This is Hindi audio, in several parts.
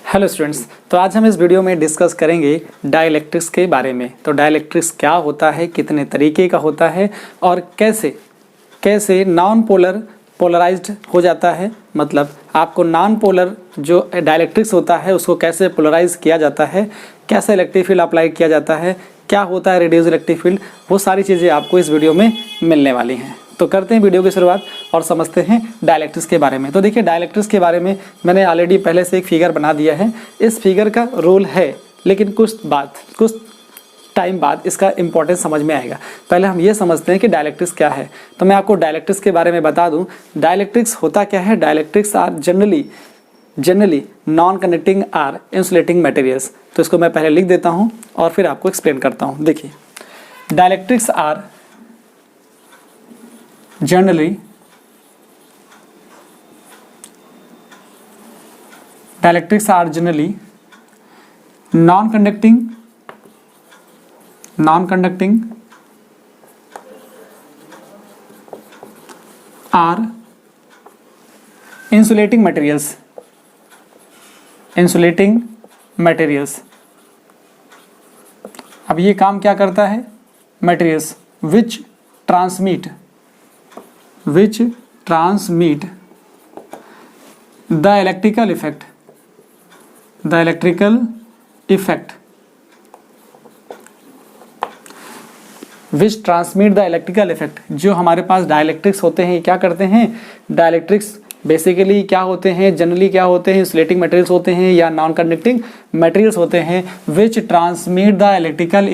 हेलो स्टूडेंट्स, तो आज हम इस वीडियो में डिस्कस करेंगे डाइलेक्ट्रिक्स के बारे में। तो डाइलेक्ट्रिक्स क्या होता है, कितने तरीके का होता है और कैसे नॉन पोलर पोलराइज्ड हो जाता है। मतलब आपको नॉन पोलर जो डाइलेक्ट्रिक्स होता है उसको कैसे पोलराइज किया जाता है, कैसे इलेक्ट्रिक फील्ड अप्लाई किया जाता है, क्या होता है रिड्यूस इलेक्ट्रिक फील्ड, वो सारी चीज़ें आपको इस वीडियो में मिलने वाली हैं। तो करते हैं वीडियो की शुरुआत और समझते हैं डाइलेक्ट्रिक्स के बारे में। तो देखिए, डाइलेक्ट्रिक्स के बारे में मैंने ऑलरेडी पहले से एक फिगर बना दिया है। इस फिगर का रोल है, लेकिन कुछ टाइम बाद इसका इंपॉर्टेंस समझ में आएगा। पहले हम ये समझते हैं कि डाइलेक्ट्रिक्स क्या है। तो मैं आपको डाइलेक्ट्रिक्स के बारे में बता दूं। डाइलेक्ट्रिक्स होता क्या है? Dielectrics are generally non conducting or insulating materials. तो इसको मैं पहले लिख देता हूँ और फिर आपको एक्सप्लेन करता हूँ। देखिए, dielectrics are generally non-conducting are insulating materials। अब ये काम क्या करता है? materials which transmit the electrical effect जो हमारे पास डाइलेक्ट्रिक्स होते हैं क्या करते हैं? डाइलेक्ट्रिक्स बेसिकली क्या होते हैं? जनरली क्या होते हैं? इंसुलेटिंग मटेरियल्स होते हैं या नॉन कंडक्टिंग मटेरियल्स होते हैं which transmit the electrical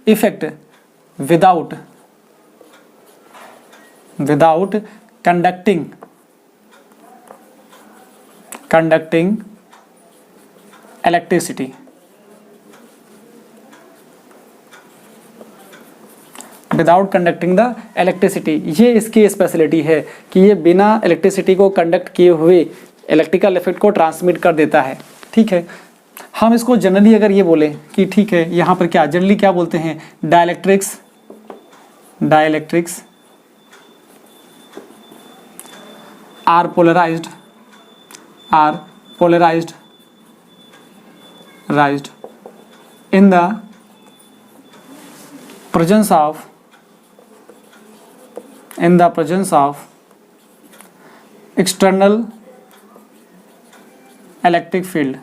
effect without conducting electricity। Without conducting the electricity, ये इसकी स्पेशलिटी है कि ये बिना इलेक्ट्रिसिटी को कंडक्ट किए हुए इलेक्ट्रिकल इफेक्ट को ट्रांसमिट कर देता है। ठीक है, हम इसको जनरली अगर ये बोलें कि ठीक है, यहाँ पर क्या जनरली क्या बोलते हैं? Dielectrics are polarized in the presence of external electric field।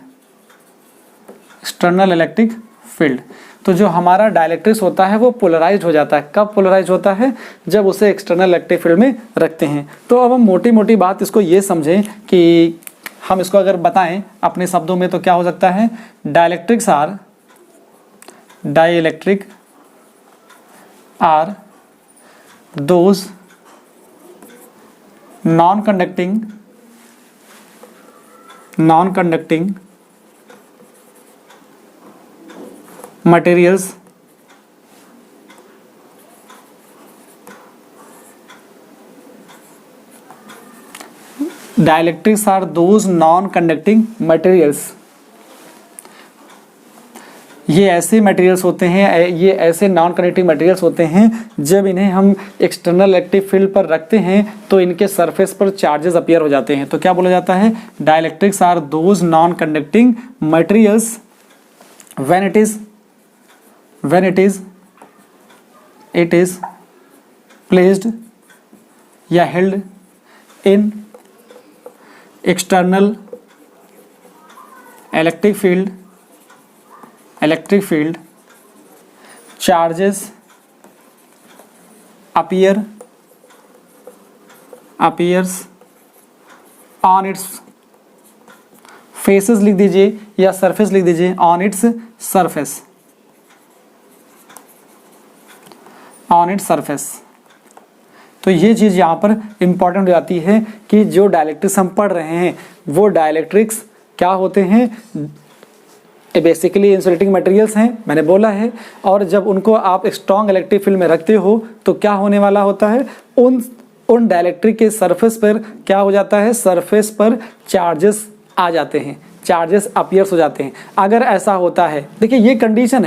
तो जो हमारा डाइलेक्ट्रिक्स होता है वो पोलराइज्ड हो जाता है। कब पोलराइज होता है? जब उसे एक्सटर्नल इलेक्ट्रिक फील्ड में रखते हैं। तो अब हम मोटी बात इसको ये समझें कि हम इसको अगर बताएं अपने शब्दों में तो क्या हो सकता है? Dielectrics are those non conducting materials dielectrics are those non conducting materials. ये ऐसे मटेरियल्स होते हैं, ये ऐसे नॉन कंडक्टिंग मटेरियल्स होते हैं जब इन्हें हम एक्सटर्नल इलेक्ट्रिक फील्ड पर रखते हैं तो इनके सरफेस पर चार्जेस अपीयर हो जाते हैं। तो क्या बोला जाता है? Dielectrics are those non conducting materials when it is placed या held in external electric field charges appears on its faces लिख दीजिए या surface लिख दीजिए, on its surface। तो ये चीज़ यहाँ पर इंपॉर्टेंट हो जाती है कि जो डाइलेक्ट्रिक्स हम पढ़ रहे हैं वो डाइलेक्ट्रिक्स क्या होते हैं? बेसिकली इंसुलेटिंग मटेरियल्स हैं, मैंने बोला है। और जब उनको आप स्ट्रॉन्ग इलेक्ट्रिक फील्ड में रखते हो तो क्या होने वाला होता है? उन डाइलेक्ट्रिक के सरफेस पर क्या हो जाता है? सरफेस पर चार्जेस आ जाते हैं, चार्जेस अपीयर्स हो जाते हैं। अगर ऐसा होता है, देखिए ये कंडीशन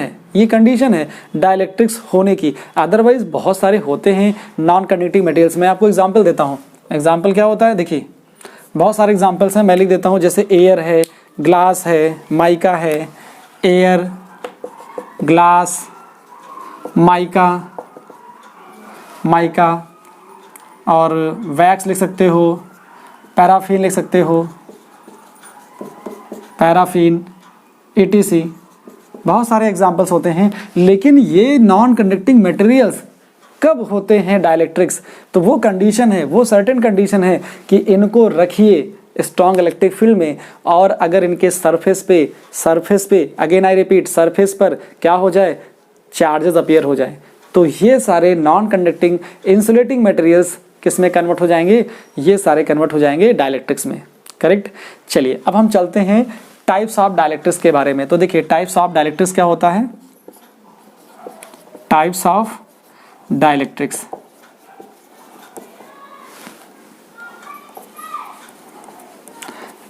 है डाइलेक्ट्रिक्स होने की। अदरवाइज बहुत सारे होते हैं नॉन कंडक्टिंग मटेरियल्स। मैं आपको एग्जांपल देता हूँ। एग्जांपल क्या होता है? देखिए, बहुत सारे एग्जांपल्स हैं, मैं लिख देता हूँ, जैसे एयर है, ग्लास है, माइका है, एयर, ग्लास, माइका, माइका, और वैक्स लिख सकते हो, पैराफिन लिख सकते हो, पैराफिन, ETC, बहुत सारे एग्जांपल्स होते हैं। लेकिन ये नॉन कंडक्टिंग मटेरियल्स कब होते हैं डाइलेक्ट्रिक्स? तो वो कंडीशन है, वो सर्टेन कंडीशन है कि इनको रखिए स्ट्रॉन्ग इलेक्ट्रिक फील्ड में, और अगर इनके सरफेस पे अगेन आई रिपीट, सरफेस पर क्या हो जाए, चार्जेस अपीयर हो जाए, तो ये सारे नॉन कंडक्टिंग इंसुलेटिंग मटेरियल्स किस में कन्वर्ट हो जाएंगे? ये सारे कन्वर्ट हो जाएंगे डाइलेक्ट्रिक्स में। करेक्ट। चलिए अब हम चलते हैं टाइप्स ऑफ डाइलेक्ट्रिक्स के बारे में। तो देखिए टाइप्स ऑफ डाइलेक्ट्रिक्स क्या होता है, टाइप्स ऑफ डाइलेक्ट्रिक्स।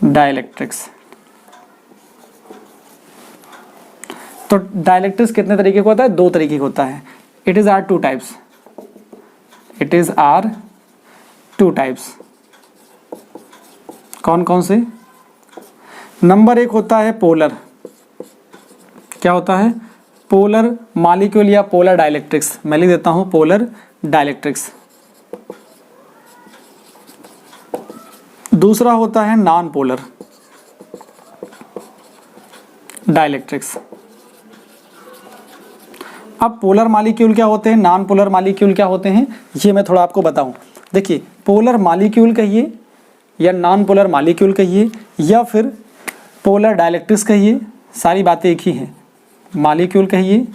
डाइलेक्ट्रिक्स, तो डाइलेक्ट्रिक्स कितने तरीके का होता है? 2 तरीके का होता है। It is are 2 types, it is are 2 types. कौन कौन से? नंबर 1 होता है पोलर। क्या होता है? पोलर मॉलिक्यूल या पोलर डाइलेक्ट्रिक्स। मैं लिख देता हूं पोलर डाइलेक्ट्रिक्स। दूसरा होता है नॉन पोलर डाइलेक्ट्रिक्स। अब पोलर मॉलिक्यूल क्या होते हैं, नॉन पोलर मॉलिक्यूल क्या होते हैं, ये मैं थोड़ा आपको बताऊं। देखिए पोलर मॉलिक्यूल कहिए या नॉन पोलर मॉलिक्यूल कहिए या फिर पोलर डाइलेक्ट्रिक्स कहिए, सारी बातें एक ही हैं। मॉलिक्यूल कहिए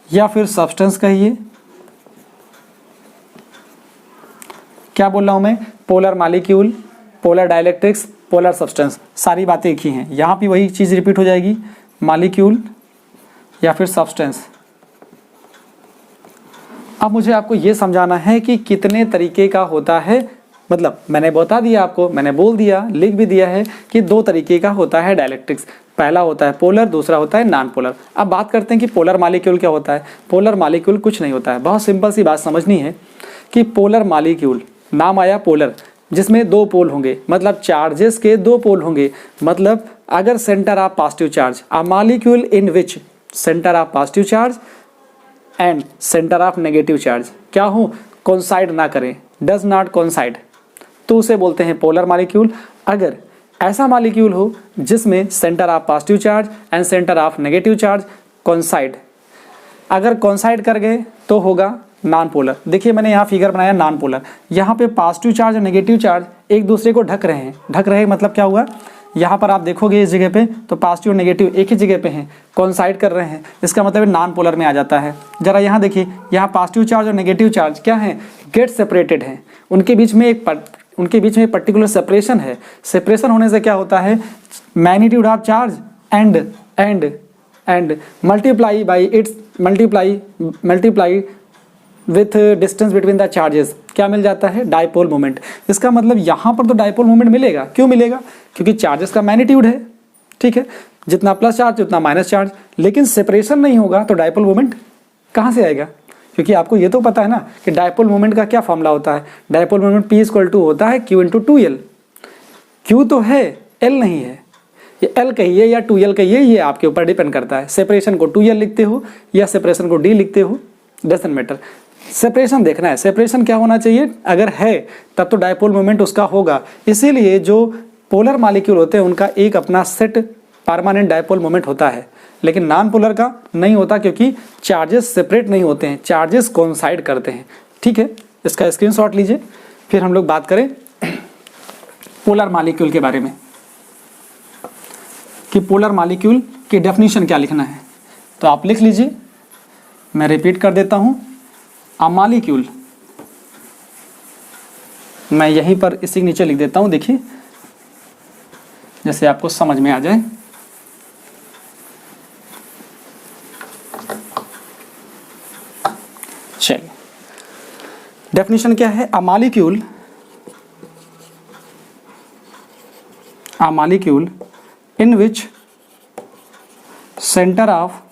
या फिर सब्सटेंस कहिए, क्या बोल रहा हूं मैं, polar molecule, polar dielectrics, polar substance, सारी बातें एक ही हैं। यहाँ भी वही चीज़ रिपीट हो जाएगी, मॉलिक्यूल या फिर सब्सटेंस। अब मुझे आपको ये समझाना है कि कितने तरीके का होता है, मतलब मैंने बता दिया आपको, मैंने बोल दिया, लिख भी दिया है कि 2 तरीके का होता है डाइलेक्ट्रिक्स। पहला होता है पोलर, दूसरा होता है नॉन पोलर। अब बात करते हैं कि पोलर मॉलिक्यूल क्या होता है। पोलर मॉलिक्यूल कुछ नहीं होता है, बहुत सिंपल सी बात समझनी है कि पोलर मॉलिक्यूल, नाम आया पोलर, जिसमें 2 पोल होंगे, मतलब चार्जेस के 2 पोल होंगे। मतलब अगर centre of positive charge, a molecule in which centre of positive charge and centre of negative charge क्या हो, कोइंसाइड ना करें, डज नॉट कोइंसाइड, तो उसे बोलते हैं पोलर मॉलिक्यूल। अगर ऐसा मॉलिक्यूल हो जिसमें centre of positive charge and centre of negative charge coincide, अगर कोइंसाइड कर गए तो होगा नॉन पोलर। देखिए मैंने यहाँ फिगर बनाया नॉन पोलर, यहाँ पे पॉजिटिव चार्ज और नेगेटिव चार्ज एक दूसरे को ढक रहे हैं। ढक रहे मतलब क्या हुआ, यहाँ पर आप देखोगे इस जगह पे तो पॉजिटिव और नेगेटिव एक ही जगह पे हैं, कोइंसाइड कर रहे हैं, इसका मतलब नॉन पोलर में आ जाता है। जरा यहाँ देखिए, यहाँ पॉजिटिव चार्ज और नेगेटिव चार्ज क्या है, गेट सेपरेटेड हैं, उनके बीच में एक पर्टिकुलर सेपरेशन है। सेपरेशन होने से क्या होता है, magnitude of charge and multiply by its multiply with distance between the charges क्या मिल जाता है, डाइपोल मोमेंट। इसका मतलब यहाँ पर तो डाइपोल मोमेंट मिलेगा। क्यों मिलेगा, क्योंकि चार्जेस का मैग्नीट्यूड है, ठीक है, जितना प्लस चार्ज उतना माइनस चार्ज। लेकिन सेपरेशन नहीं होगा तो डाइपोल मोमेंट कहाँ से आएगा, क्योंकि आपको ये तो पता है ना कि डाइपोल मोमेंट का क्या फॉर्मूला होता है। डाइपोल मोमेंट P = होता है Q × 2L। Q तो है, L नहीं है। ये L कहिए या 2L कहिए, ये आपके ऊपर डिपेंड करता है। सेपरेशन को 2L लिखते हो या सेपरेशन को D लिखते हो, डजंट मैटर। सेपरेशन देखना है, सेपरेशन क्या होना चाहिए, अगर है तब तो डाइपोल मोमेंट उसका होगा। इसीलिए जो पोलर मॉलिक्यूल होते हैं उनका एक अपना सेट परमानेंट डाइपोल मोमेंट होता है, लेकिन नॉन पोलर का नहीं होता, क्योंकि चार्जेस सेपरेट नहीं होते हैं, चार्जेस कोइंसाइड करते हैं। ठीक है, इसका स्क्रीनशॉट लीजिए, फिर हम लोग बात करें पोलर मॉलिक्यूल के बारे में कि पोलर मॉलिक्यूल की डेफिनेशन क्या लिखना है। तो आप लिख लीजिए, मैं रिपीट कर देता हूं, अ मॉलिक्यूल, मैं यहीं पर इसी के नीचे लिख देता हूं, देखिए जैसे आपको समझ में आ जाए। चलिए, डेफिनेशन क्या है, a molecule in which centre of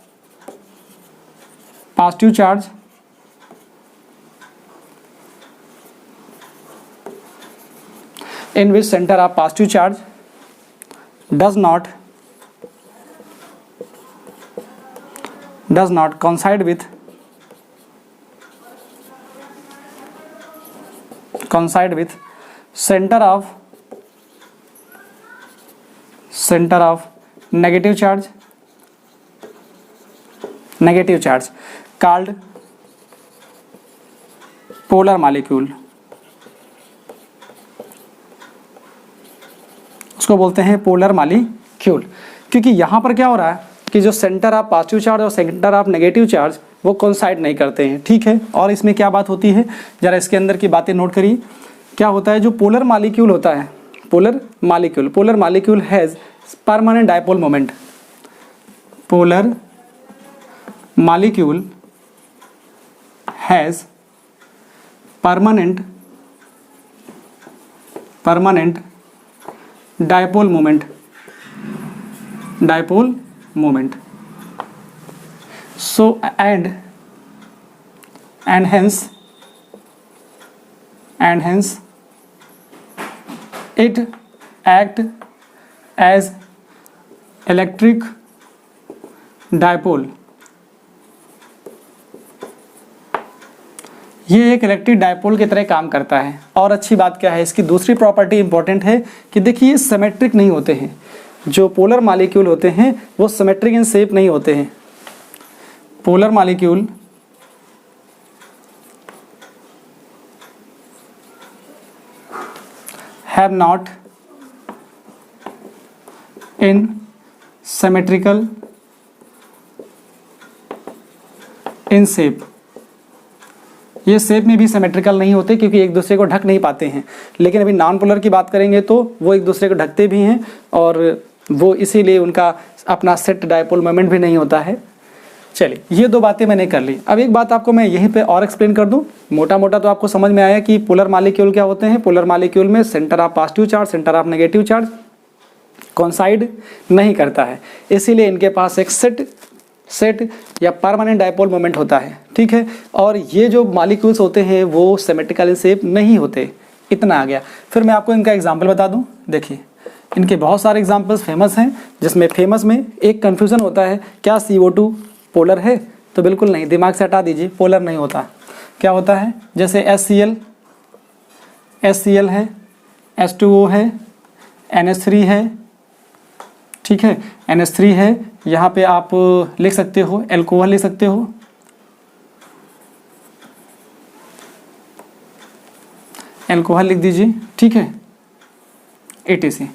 positive charge in which center of positive charge does not coincide with center of negative charge called polar molecule, उसको बोलते हैं पोलर मॉलिक्यूल। क्योंकि यहाँ पर क्या हो रहा है कि जो सेंटर ऑफ पॉजिटिव चार्ज और सेंटर ऑफ नेगेटिव चार्ज वो कोइंसाइड नहीं करते हैं, ठीक है। और इसमें क्या बात होती है, जरा इसके अंदर की बातें नोट करिए। क्या होता है, जो पोलर मॉलिक्यूल होता है, polar molecule has permanent dipole moment. Polar molecule has permanent dipole moment. So and hence it act as electric dipole। ये एक इलेक्ट्रिक डायपोल की तरह काम करता है। और अच्छी बात क्या है, इसकी दूसरी प्रॉपर्टी इंपॉर्टेंट है कि देखिए सिमेट्रिक नहीं होते हैं। जो पोलर मॉलिक्यूल होते हैं वो सिमेट्रिक इन शेप नहीं होते हैं। Polar molecule have not in symmetrical in shape। ये शेप में भी सिमेट्रिकल नहीं होते क्योंकि एक दूसरे को ढक नहीं पाते हैं। लेकिन अभी नॉन पोलर की बात करेंगे तो वो एक दूसरे को ढकते भी हैं और वो इसीलिए उनका अपना सेट डायपोल मोमेंट भी नहीं होता है। चलिए, ये दो बातें मैंने कर ली। अब एक बात आपको मैं यहीं पे और एक्सप्लेन कर दूं। मोटा मोटा तो आपको समझ में आया कि पोलर मॉलिक्यूल क्या होते हैं। पोलर मॉलिक्यूल में centre of positive charge, centre of negative charge coincide नहीं करता है, इसीलिए इनके पास एक सेट या परमानेंट डायपोल मोमेंट होता है, ठीक है। और ये जो मॉलिक्यूल्स होते हैं वो सिमेट्रिकल इन शेप नहीं होते। इतना आ गया। फिर मैं आपको इनका एग्जाम्पल बता दूँ। देखिए, इनके बहुत सारे एग्जाम्पल्स फेमस हैं, जिसमें फेमस में एक कन्फ्यूज़न होता है, क्या CO2 पोलर है? तो बिल्कुल नहीं, दिमाग से हटा दीजिए, पोलर नहीं होता। क्या होता है, जैसे HCl है, H2O है, NH3 है, ठीक है, NH3 है। यहाँ पे आप लिख सकते हो एल्कोहल लिख सकते हो, एल्कोहल लिख दीजिए, ठीक है, ETC।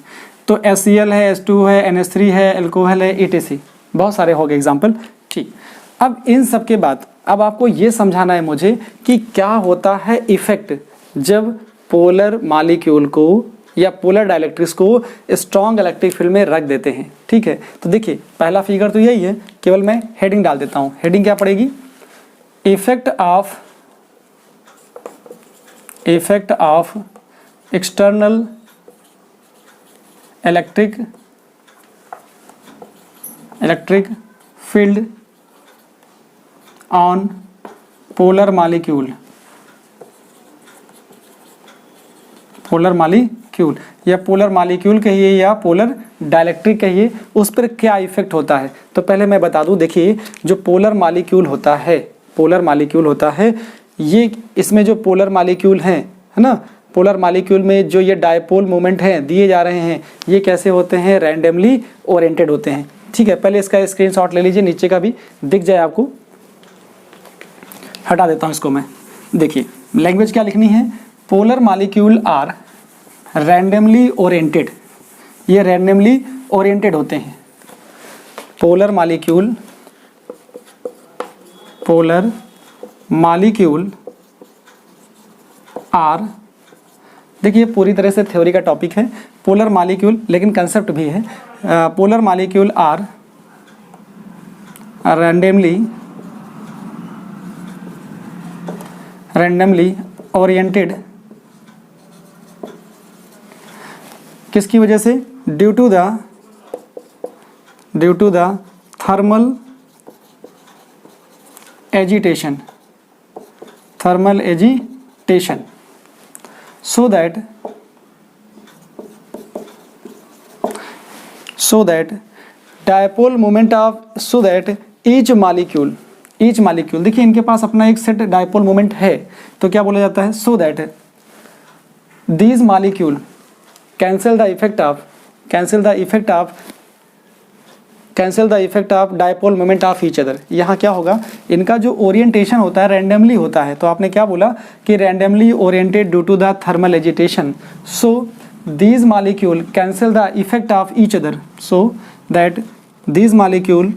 तो HCl है, H2O है, NH3 है, एल्कोहल है, ETC, बहुत सारे हो गए एग्जाम्पल, ठीक। अब इन सब के बाद अब आपको ये समझाना है मुझे कि क्या होता है इफेक्ट जब पोलर मॉलिक्यूल को या पोलर डाइलेक्ट्रिक्स को स्ट्रॉन्ग इलेक्ट्रिक फील्ड में रख देते हैं, ठीक है। तो देखिए, पहला फिगर तो यही है, केवल मैं हेडिंग डाल देता हूँ। हेडिंग क्या पड़ेगी, effect of external electric field on polar molecule या पोलर मॉलिक्यूल कहिए या पोलर डाइलेक्ट्रिक कहिए, उस पर क्या इफेक्ट होता है। तो पहले मैं बता दूं, देखिए जो पोलर मॉलिक्यूल होता है ये, इसमें जो पोलर मॉलिक्यूल है ना, पोलर मॉलिक्यूल में जो ये डायपोल मोमेंट हैं दिए जा रहे हैं, ये कैसे होते हैं, रैंडमली ओरिएंटेड होते हैं, ठीक है। पहले इसका स्क्रीनशॉट ले लीजिए, नीचे का भी दिख जाए आपको। हटा देता हूँ इसको मैं। देखिए, लैंग्वेज क्या लिखनी है, polar molecule are randomly oriented, ये रैंडमली ओरिएंटेड होते हैं। पोलर मॉलिक्यूल आर, देखिए पूरी तरह से थ्योरी का टॉपिक है पोलर मॉलिक्यूल, लेकिन कंसेप्ट भी है। Polar molecule are randomly oriented, किसकी वजह से, due to the thermal agitation, so that so that dipole moment of so that each molecule देखिए इनके पास अपना एक सेट डायपोल मोमेंट है, तो क्या बोला जाता है, so that these molecule cancel the effect of dipole moment of each other। यहाँ क्या होगा, इनका जो ओरिएंटेशन होता है रैंडमली होता है, तो आपने क्या बोला कि randomly oriented due to the thermal agitation, so these molecule cancel the effect of each other, so that these molecule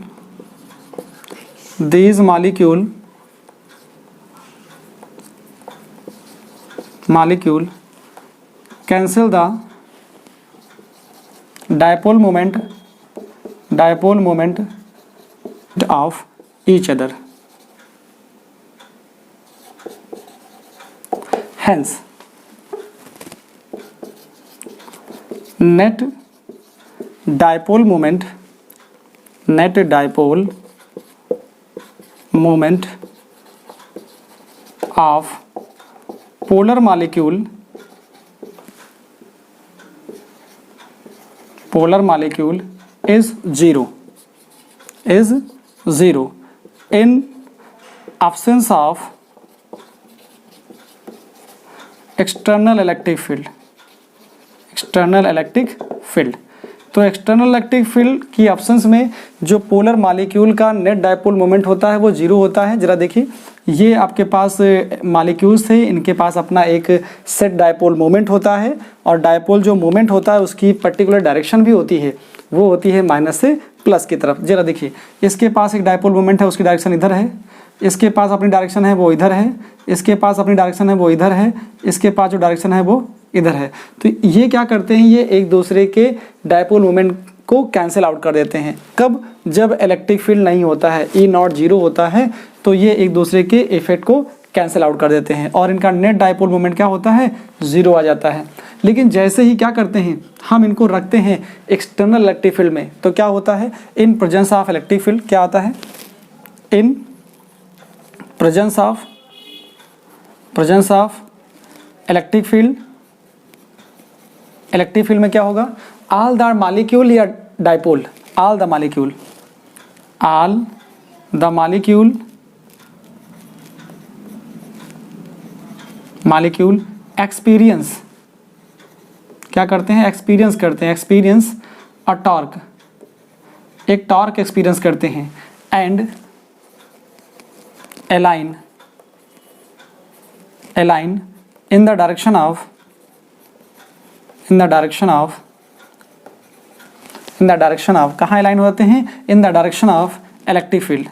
cancel the dipole moment of each other, hence net dipole moment of polar molecule is zero in absence of external electric field। तो एक्सटर्नल इलेक्ट्रिक फील्ड की एब्सेंस में जो पोलर मॉलिक्यूल का नेट डायपोल मोमेंट होता है वो जीरो होता है। जरा देखिए, ये आपके पास मॉलिक्यूल्स थे, इनके पास अपना एक सेट डायपोल मोमेंट होता है, और डायपोल जो मोमेंट होता है उसकी पर्टिकुलर डायरेक्शन भी होती है, वो होती है माइनस से प्लस की तरफ। जरा देखिए, इसके पास एक डायपोल मोमेंट है, उसकी डायरेक्शन इधर है, इसके पास अपनी डायरेक्शन है वो इधर है, इसके पास अपनी डायरेक्शन है वो इधर है, इसके पास जो डायरेक्शन है वो इधर है। तो ये क्या करते हैं, ये एक दूसरे के डायपोल मोमेंट को कैंसिल आउट कर देते हैं। कब? जब इलेक्ट्रिक फील्ड नहीं होता है, ई नॉट जीरो होता है, तो ये एक दूसरे के इफेक्ट को कैंसिल आउट कर देते हैं और इनका नेट डायपोल मोमेंट क्या होता है, जीरो आ जाता है। लेकिन जैसे ही क्या करते हैं, हम इनको रखते हैं एक्सटर्नल इलेक्ट्रिक फील्ड में, तो क्या होता है, in presence of electric field क्या आता है, in presence of electric field में क्या होगा, ऑल द मॉलिक्यूल या dipole, all the molecule experience, क्या करते हैं, एक्सपीरियंस अ टॉर्क, एक टॉर्क एक्सपीरियंस करते हैं, and align in the direction of कहाँ अलाइन होते हैं, in the direction of electric field,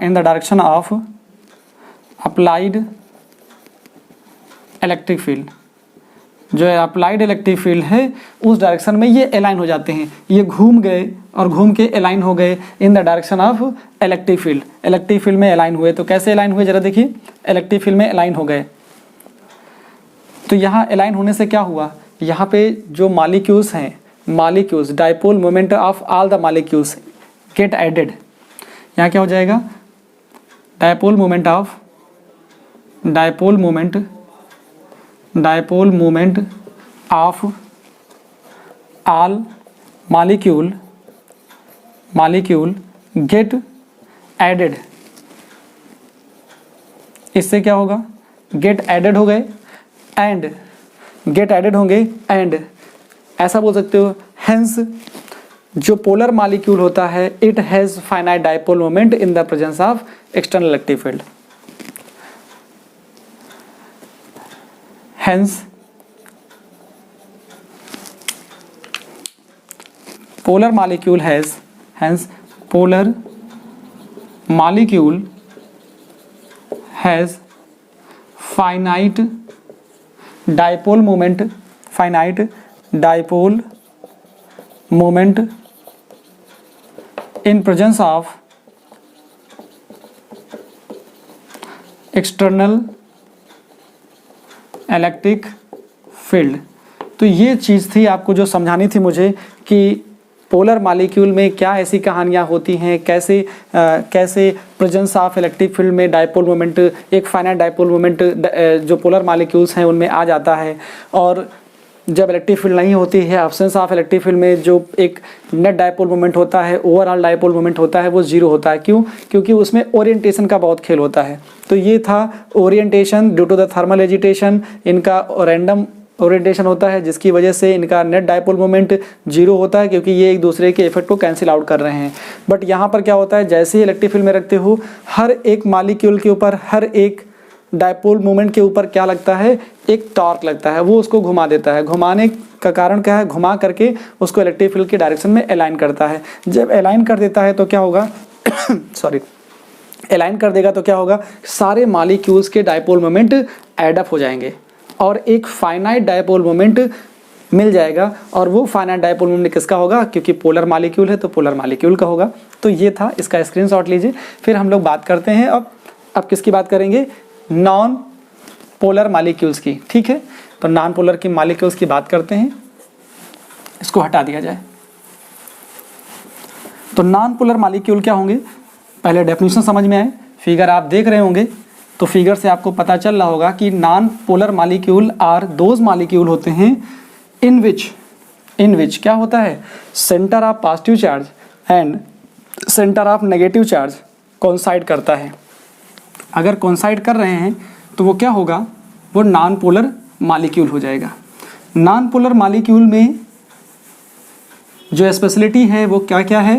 in the direction of applied electric field। जो अप्लाइड इलेक्ट्रिक फील्ड है उस डायरेक्शन में ये अलाइन हो जाते हैं, ये घूम गए और घूम के अलाइन हो गए इन the direction of electric field में अलाइन हुए। तो कैसे अलाइन हुए, जरा देखिए, इलेक्ट्रिक फील्ड में अलाइन हो गए। तो यहाँ अलाइन होने से क्या हुआ, यहाँ पे जो मॉलिक्यूल्स हैं, dipole moment of all the molecules get added. यहाँ क्या हो जाएगा, dipole moment of all molecule get added. इससे क्या होगा, गेट एडेड हो गए एंड ऐसा बोल सकते हो, हेंस जो पोलर मॉलिक्यूल होता है it has finite dipole moment in the presence of external electric field. Hence polar molecule has finite dipole moment in presence of external electric field. तो ये चीज़ थी आपको जो समझानी थी मुझे कि पोलर मॉलिक्यूल में क्या ऐसी कहानियाँ होती हैं, कैसे प्रेजेंस ऑफ इलेक्ट्रिक फील्ड में डायपोल मोमेंट, एक फाइनाइट डायपोल मोमेंट जो पोलर मॉलिक्यूल्स हैं उनमें आ जाता है, और जब इलेक्ट्रिक फील्ड नहीं होती है, एब्सेंस ऑफ इलेक्ट्रिक फील्ड में जो एक नेट डायपोल मोमेंट होता है, ओवरऑल डायपोल मोमेंट होता है, वो जीरो होता है। क्यों? क्योंकि उसमें ओरिएंटेशन का बहुत खेल होता है। तो ये था orientation due to the thermal agitation, इनका रैंडम ओरिएंटेशन होता है जिसकी वजह से इनका नेट डायपोल मोमेंट जीरो होता है, क्योंकि ये एक दूसरे के इफेक्ट को कैंसिल आउट कर रहे हैं। बट यहाँ पर क्या होता है, जैसे ही इलेक्ट्रिक फील्ड में रखते हो, हर एक मॉलिक्यूल के ऊपर, हर एक डायपोल मोमेंट के ऊपर क्या लगता है, एक टॉर्क लगता है, वो उसको घुमा देता है। घुमाने का कारण क्या है, घुमा करके उसको इलेक्ट्रिक फील्ड के डायरेक्शन में अलाइन करता है। जब अलाइन कर देता है तो क्या होगा सॉरी अलाइन कर देगा तो क्या होगा, सारे मॉलिक्यूल्स के डायपोल मोमेंट एड अप हो जाएंगे और एक फाइनाइट डायपोल मोमेंट मिल जाएगा। और वो फाइनाइट डायपोल मोमेंट किसका होगा, क्योंकि पोलर मॉलिक्यूल है तो पोलर मॉलिक्यूल का होगा। तो ये था, इसका स्क्रीनशॉट लीजिए। फिर हम लोग बात करते हैं अब किसकी बात करेंगे, नॉन पोलर मॉलिक्यूल्स की। ठीक है, तो नॉन पोलर की मॉलिक्यूल्स की बात करते हैं। इसको हटा दिया जाए। तो नॉन पोलर मॉलिक्यूल क्या होंगे, पहले डेफिनेशन समझ में आए। फिगर आप देख रहे होंगे तो फिगर से आपको पता चल रहा होगा कि non polar molecule are those molecule होते हैं इन विच क्या होता है, centre of positive charge and centre of negative charge coincide करता है। अगर कोइंसाइड कर रहे हैं तो वो क्या होगा, वो नॉन पोलर मॉलिक्यूल हो जाएगा। नॉन पोलर मॉलिक्यूल में जो स्पेशलिटी है वो क्या क्या है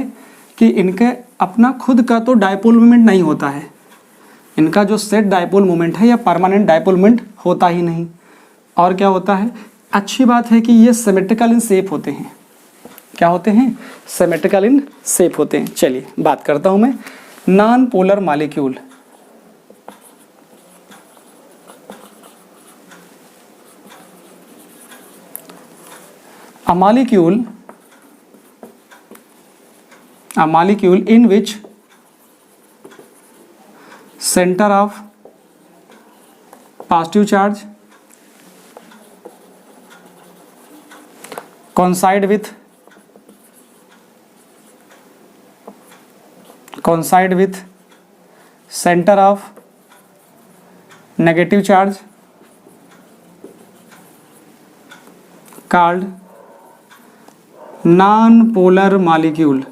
कि इनके अपना खुद का तो डायपोल मोमेंट नहीं होता है, इनका जो सेट डायपोल मोमेंट है या परमानेंट डायपोल मोमेंट होता ही नहीं। और क्या होता है, अच्छी बात है कि ये सिमेट्रिकल इन शेप होते हैं। क्या होते हैं, सिमेट्रिकल इन शेप होते हैं। चलिए बात करता हूं मैं non polar molecule. A molecule in which center of positive charge coincide with center of negative charge called non polar molecule.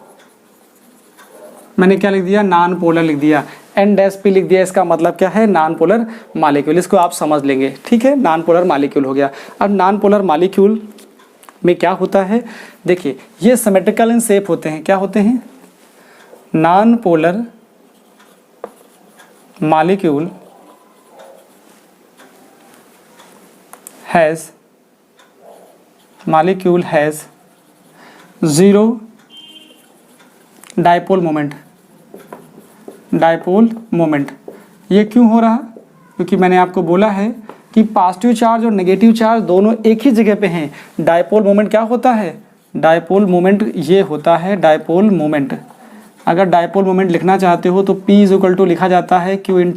मैंने क्या लिख दिया, नॉन पोलर लिख दिया, N-P लिख दिया। इसका मतलब क्या है, नॉन पोलर मॉलिक्यूल। इसको आप समझ लेंगे। ठीक है, नॉन पोलर मॉलिक्यूल हो गया। अब नॉन पोलर मॉलिक्यूल में क्या होता है, देखिए ये सिमेट्रिकल इन शेप होते हैं। क्या होते हैं, non polar molecule has zero dipole moment. ये क्यों हो रहा, क्योंकि मैंने आपको बोला है कि पॉजिटिव चार्ज और नेगेटिव चार्ज दोनों एक ही जगह पे हैं। डायपोल मोमेंट क्या होता है, डायपोल मोमेंट ये होता है डायपोल मोमेंट। अगर डायपोल मोमेंट लिखना चाहते हो तो P = लिखा जाता है Q ×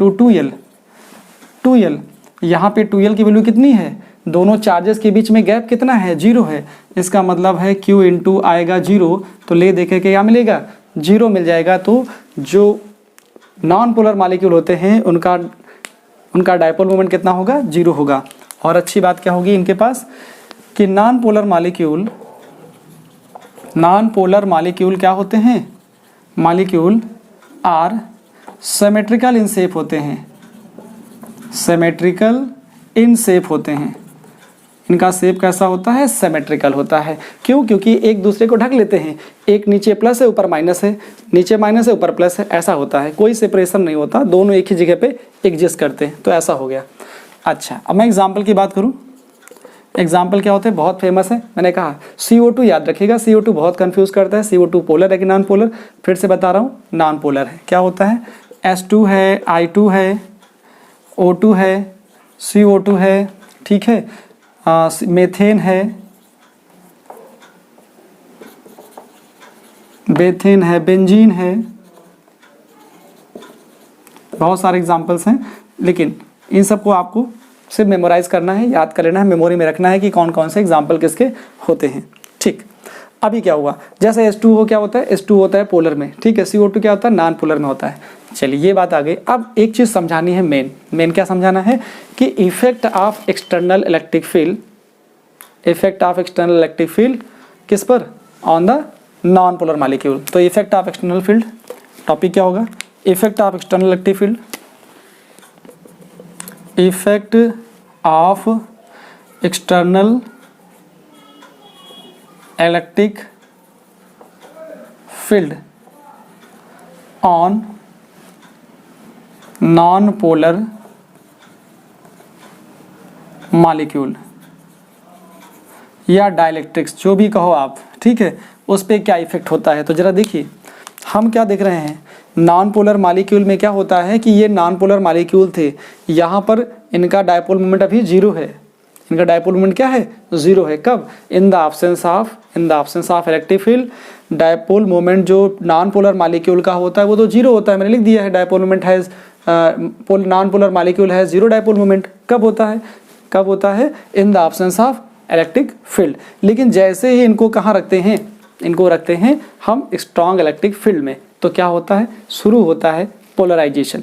2L। यहाँ पे 2L की वैल्यू कितनी है, दोनों चार्जेस के बीच में गैप कितना है, 0 है। इसका मतलब है Q × आएगा 0, तो ले देखे के क्या मिलेगा, 0 मिल जाएगा। तो जो नॉन पोलर मॉलिक्यूल होते हैं उनका डायपोल मोमेंट कितना होगा, 0 होगा। और अच्छी बात क्या होगी इनके पास कि नॉन पोलर मॉलिक्यूल क्या होते हैं, molecule are symmetrical in shape होते हैं। सिमेट्रिकल इन शेप होते हैं, इनका शेप कैसा होता है, सिमेट्रिकल होता है। क्यों, क्योंकि एक दूसरे को ढक लेते हैं। एक नीचे प्लस है ऊपर माइनस है, नीचे माइनस है ऊपर प्लस है, ऐसा होता है। कोई सेपरेशन नहीं होता, दोनों एक ही जगह पे एग्जिस्ट करते हैं। तो ऐसा हो गया। अच्छा, अब मैं एग्जाम्पल की बात करूँ। एग्जाम्पल क्या होते हैं, बहुत फेमस है। मैंने कहा CO2 याद रखिएगा, CO2 बहुत कंफ्यूज करता है। CO2 पोलर है कि नॉन पोलर, फिर से बता रहा हूँ, नॉन पोलर है। क्या होता है, H2 है, I2 है, O2 है, CO2 है, ठीक है, मेथेन है, बेंजीन है, बहुत सारे एग्जाम्पल्स हैं। लेकिन इन सबको आपको सिर्फ मेमोराइज करना है, याद कर लेना है, मेमोरी में रखना है कि कौन कौन से एग्जाम्पल किसके होते हैं। ठीक, अभी क्या हुआ, जैसे H2 हो क्या होता है, H2 होता है पोलर में, ठीक है। CO2 क्या होता है, नॉन पोलर में होता है। चलिए ये बात आ गई। अब एक चीज़ समझानी है, मेन क्या समझाना है कि effect of external electric field effect of external electric field किस पर? On the non polar molecule. तो effect of external field, topic क्या होगा? Effect of external electric field, effect of external electric field on non polar molecule या डाइलेक्ट्रिक्स, जो भी कहो आप, ठीक है, उस पर क्या इफेक्ट होता है। तो जरा देखिए, हम क्या देख रहे हैं, नॉन पोलर मॉलिक्यूल में क्या होता है कि ये नॉन पोलर मॉलिक्यूल थे, यहाँ पर इनका डायपोल मोमेंट अभी जीरो है, इनका डायपोल मोमेंट क्या है? जीरो है। कब? In the absence of electric field. Dipole moment जो नॉन पोलर मॉलिक्यूल का होता है वो तो जीरो होता है, मैंने लिख दिया है, dipole moment has non polar molecule है जीरो डायपोल मोमेंट। कब होता है? कब होता है? In the absence of electric field. लेकिन जैसे ही इनको कहाँ रखते हैं? इनको रखते हैं हम स्ट्रॉन्ग इलेक्ट्रिक फील्ड में, तो क्या होता है? शुरू होता है पोलराइजेशन।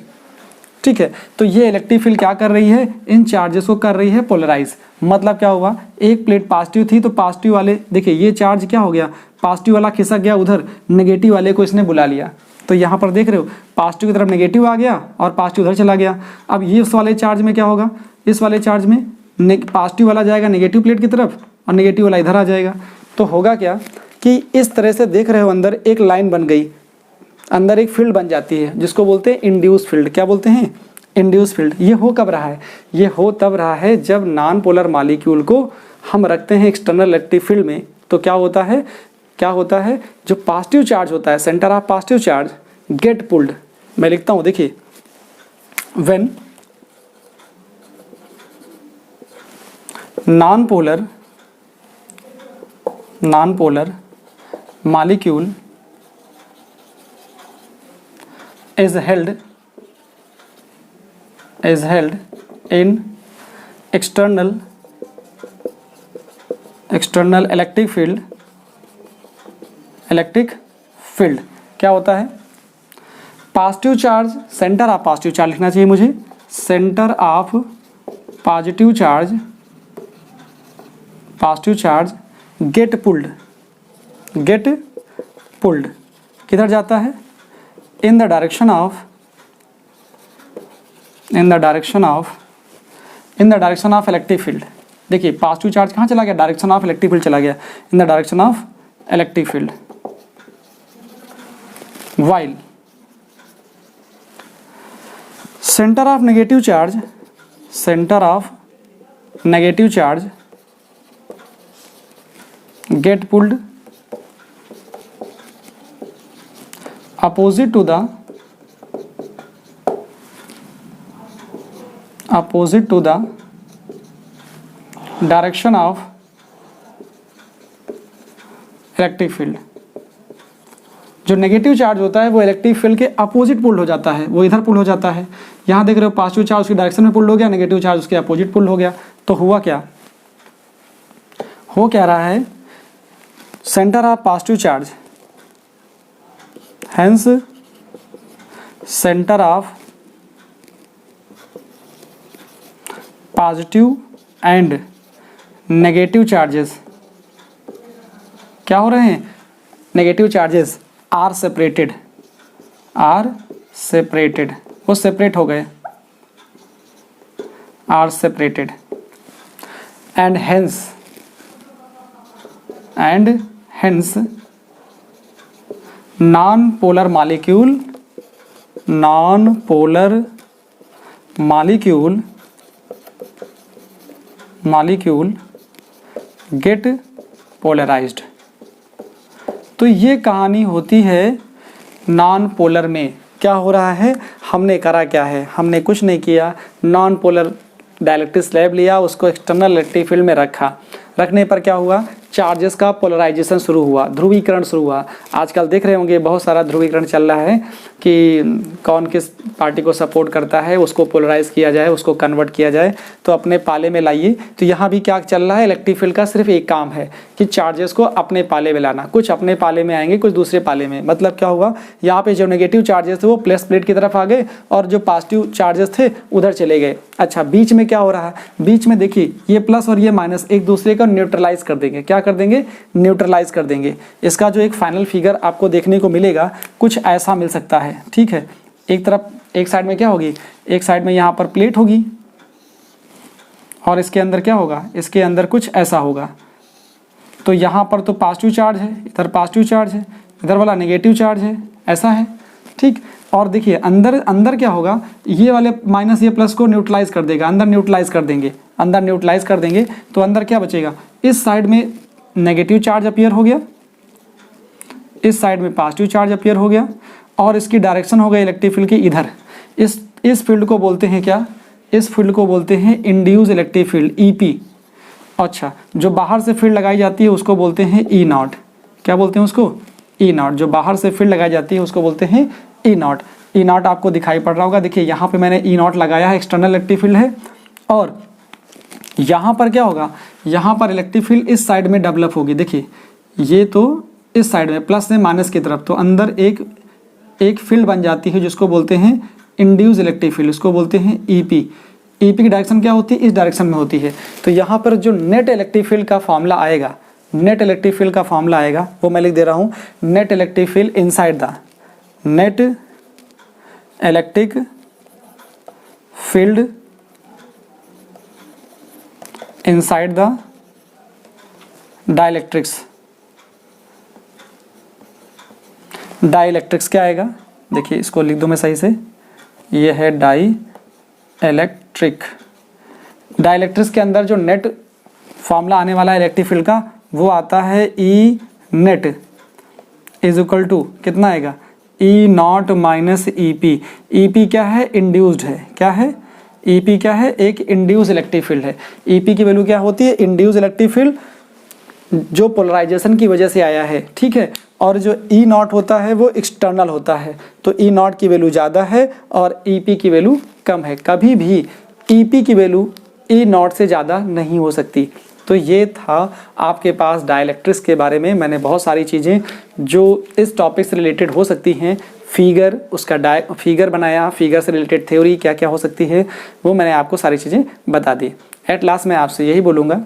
ठीक है, तो ये इलेक्ट्रिक फील्ड क्या कर रही है? इन चार्जेस को कर रही है पोलराइज। मतलब क्या हुआ, एक प्लेट पॉजिटिव थी तो पॉजिटिव वाले, देखिए ये चार्ज क्या हो गया, पॉजिटिव वाला खिसक गया उधर, नेगेटिव वाले को इसने बुला लिया। तो यहाँ पर देख रहे हो पॉजिटिव की तरफ नेगेटिव आ गया और पॉजिटिव उधर चला गया। अब ये इस वाले चार्ज में क्या होगा, इस वाले चार्ज में पॉजिटिव वाला जाएगा नेगेटिव प्लेट की तरफ और नेगेटिव वाला इधर आ जाएगा। तो होगा क्या कि इस तरह से देख रहे हो अंदर एक लाइन बन गई, अंदर एक फील्ड बन जाती है जिसको बोलते हैं इंड्यूस फील्ड। क्या बोलते हैं? Induce field. ये हो कब रहा है? ये हो तब रहा है जब नॉन पोलर मॉलिक्यूल को हम रखते हैं एक्सटर्नल इलेक्ट्रिक फील्ड में। तो क्या होता है, क्या होता है, जो पॉजिटिव चार्ज होता है, centre of positive charge get pulled. मैं लिखता हूं, देखिए, when non polar molecule is held in external electric field, क्या होता है? Positive charge, centre of positive charge लिखना चाहिए मुझे, centre of positive charge get pulled किधर जाता है? in the direction of electric field. देखिए पॉजिटिव चार्ज कहाँ चला गया? डायरेक्शन ऑफ इलेक्ट्रिक फील्ड चला गया, in the direction of electric field. While centre of negative charge get pulled opposite to the direction of electric field. जो नेगेटिव चार्ज होता है वो इलेक्ट्रिक फील्ड के अपोजिट पुल हो जाता है, वो इधर पुल हो जाता है। यहाँ देख रहे हो पॉजिटिव चार्ज उसकी डायरेक्शन में पुल हो गया, नेगेटिव चार्ज उसके अपोजिट पुल हो गया। तो हुआ क्या, हो क्या रहा है, centre of positive charge, hence center of positive and negative charges क्या हो रहे हैं? नेगेटिव चार्जेस आर सेपरेटेड, वो सेपरेट हो गए, are separated, and hence non polar molecule get polarised. तो ये कहानी होती है नॉन पोलर में। क्या हो रहा है, हमने करा क्या है, हमने कुछ नहीं किया, नॉन पोलर डाइलेक्ट्रिक स्लैब लिया, उसको एक्सटर्नल इलेक्ट्रिक फील्ड में रखा, रखने पर क्या हुआ, चार्जेस का पोलराइजेशन शुरू हुआ, ध्रुवीकरण शुरू हुआ। आजकल देख रहे होंगे बहुत सारा ध्रुवीकरण चल रहा है कि कौन किस पार्टी को सपोर्ट करता है, उसको पोलराइज किया जाए, उसको कन्वर्ट किया जाए, तो अपने पाले में लाइए। तो यहाँ भी क्या चल रहा है, इलेक्ट्रिक फील्ड का सिर्फ एक काम है कि चार्जेस को अपने पाले में लाना। कुछ अपने पाले में आएंगे, कुछ दूसरे पाले में। मतलब क्या हुआ, यहाँ पे जो नेगेटिव चार्जेस थे वो प्लस प्लेट की तरफ आ गए और जो पॉजिटिव चार्जेस थे उधर चले गए। अच्छा, बीच में क्या हो रहा है, बीच में देखिए ये प्लस और ये माइनस एक दूसरे को न्यूट्रलाइज कर देंगे। क्या कर देंगे, न्यूट्रलाइज कर देंगे। इसका जो एक फाइनल फिगर आपको देखने को मिलेगा कुछ ऐसा मिल सकता है। ठीक है, एक तरफ एक साइड में क्या होगी, एक साइड में यहाँ पर प्लेट होगी और इसके अंदर क्या होगा, इसके अंदर कुछ ऐसा होगा। तो यहाँ पर तो पॉजिटिव चार्ज है, इधर पॉजिटिव चार्ज है, इधर वाला नेगेटिव चार्ज है, ऐसा है। ठीक, और देखिए अंदर अंदर क्या होगा, ये वाले माइनस ये प्लस को न्यूट्रलाइज कर देगा, अंदर न्यूट्रलाइज कर देंगे, अंदर न्यूट्रलाइज कर देंगे। तो अंदर क्या बचेगा, इस साइड में नेगेटिव चार्ज अपीयर हो गया, इस साइड में पॉजिटिव चार्ज अपीयर हो गया और इसकी डायरेक्शन हो गई इलेक्ट्रिक फील्ड की इधर। इस फील्ड को बोलते हैं क्या, इस फील्ड को बोलते हैं इंड्यूस इलेक्ट्रिक फील्ड, ईपी। अच्छा, जो बाहर से फील्ड लगाई जाती है उसको बोलते हैं ई नॉट। क्या बोलते हैं उसको, ई नॉट। जो बाहर से फील्ड लगाई जाती है उसको बोलते हैं ई नॉट। ई नॉट आपको दिखाई पड़ रहा होगा, देखिए यहाँ पे मैंने ई नॉट लगाया है, एक्सटर्नल इलेक्ट्रिक फील्ड है। और यहाँ पर क्या होगा, यहाँ पर इलेक्ट्रिक फील्ड इस साइड में डेवलप होगी। देखिए ये तो इस साइड में प्लस से माइनस की तरफ, तो अंदर एक फील्ड बन जाती है जिसको बोलते हैं इंड्यूस इलेक्ट्रिक फील्ड, उसको बोलते हैं ईपी। ईपी की डायरेक्शन क्या होती है, इस डायरेक्शन में होती है। तो यहाँ पर जो नेट इलेक्ट्रिक फील्ड का फॉर्मूला आएगा, नेट इलेक्ट्रिक फील्ड का फॉर्मूला आएगा, वो मैं लिख दे रहा हूँ, net electric field inside the, net electric field inside the dielectrics. Dielectrics क्या आएगा, देखिए इसको लिख दूं मैं सही से, ये है डाई इलेक्ट्रिक। डाइलेक्ट्रिक्स के अंदर जो नेट फॉर्मूला आने वाला है इलेक्ट्रिक फील्ड का, वो आता है E net is equal to कितना आएगा, E not minus E P. E P क्या है, इंड्यूस्ड है। क्या है, ई पी क्या है, एक इंड्यूस इलेक्ट्रिक फील्ड है। ई पी की वैल्यू क्या होती है, इंड्यूस इलेक्ट्रिक फील्ड जो पोलराइजेशन की वजह से आया है। ठीक है, और जो ई नॉट होता है वो एक्सटर्नल होता है, तो ई नॉट की वैल्यू ज़्यादा है और ई पी की वैल्यू कम है। कभी भी ई पी की वैल्यू ई नॉट से ज़्यादा नहीं हो सकती। तो ये था आपके पास डाइलेक्ट्रिक्स के बारे में। मैंने बहुत सारी चीज़ें जो इस टॉपिक से रिलेटेड हो सकती हैं, फिगर, उसका फिगर बनाया, फिगर से रिलेटेड थ्योरी क्या क्या हो सकती है, वो मैंने आपको सारी चीज़ें बता दी। एट लास्ट मैं आपसे यही बोलूँगा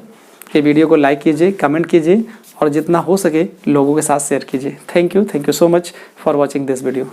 कि वीडियो को लाइक कीजिए, कमेंट कीजिए और जितना हो सके लोगों के साथ शेयर कीजिए। Thank you so much for watching this video.